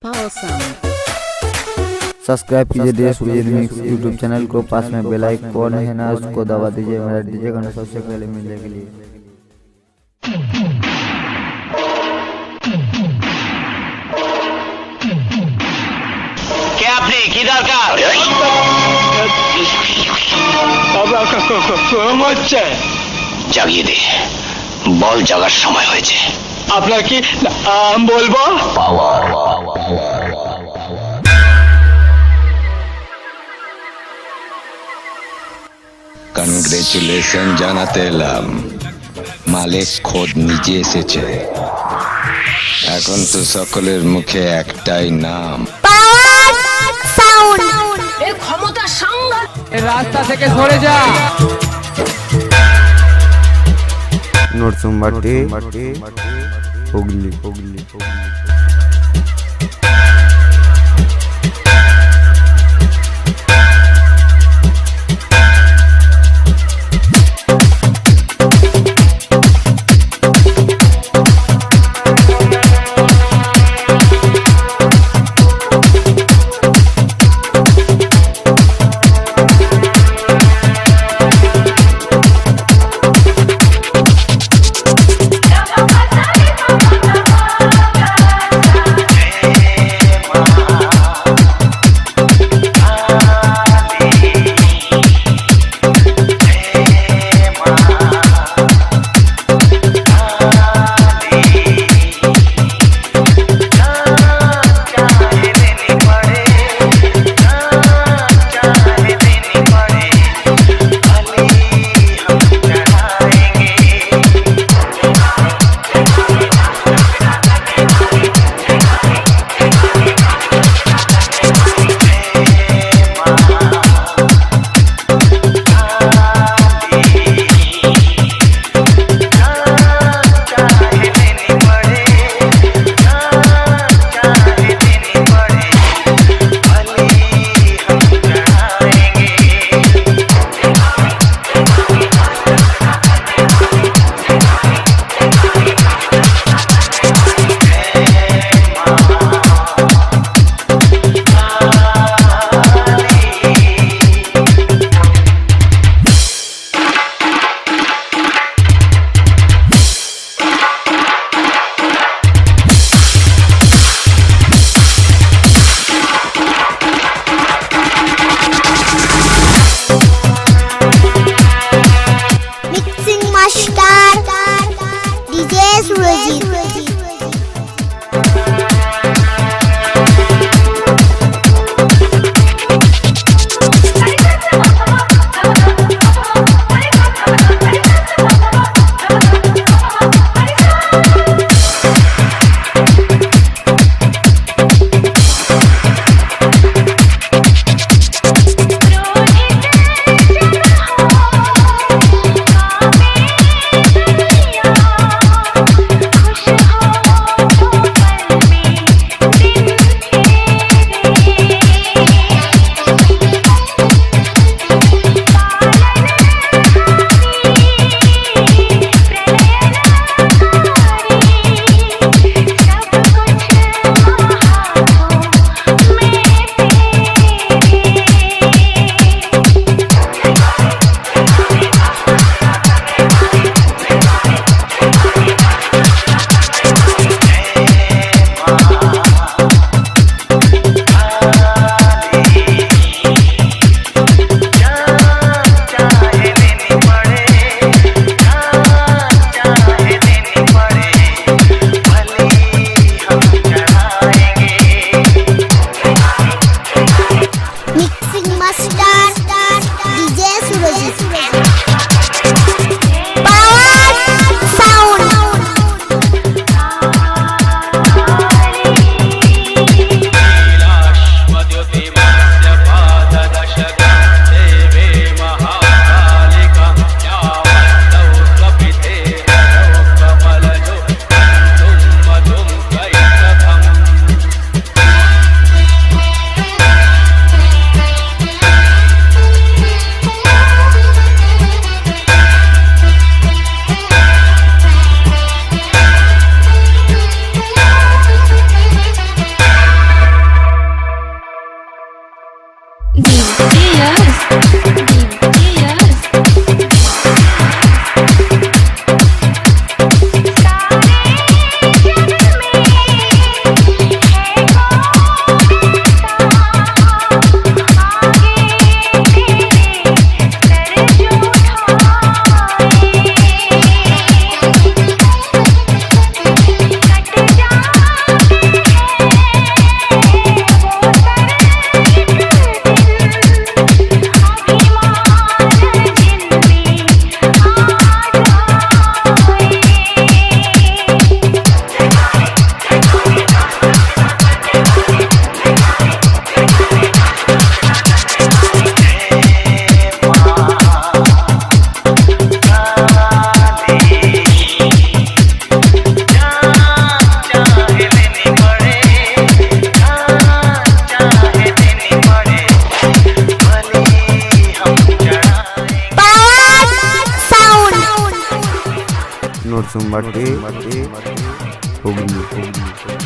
Power Sound। Subscribe कीजिए देश विजय mix YouTube channel को, पास में बेल आइकन है ना, उसको दबा दीजिए मेरा डीजे गाना सबसे पहले मिलने के लिए। কে আপনি? কি দরকার? হচ্ছে জাগিয়ে দে, বল জাগার সময় হয়েছে। আপনার কি বলবো? পাওয়ার কনগ্রেচুলেশন জানাতে এলাম, মালিক খোদ নিজে এসেছে। এখন তো সকলের মুখে একটাই নাম, এর ক্ষমতা সাংঘাতিক। রাস্তা থেকে সরে যা। নরসুমবাটি হুগলি হুগলি। নরসিংবাটি হুগলি।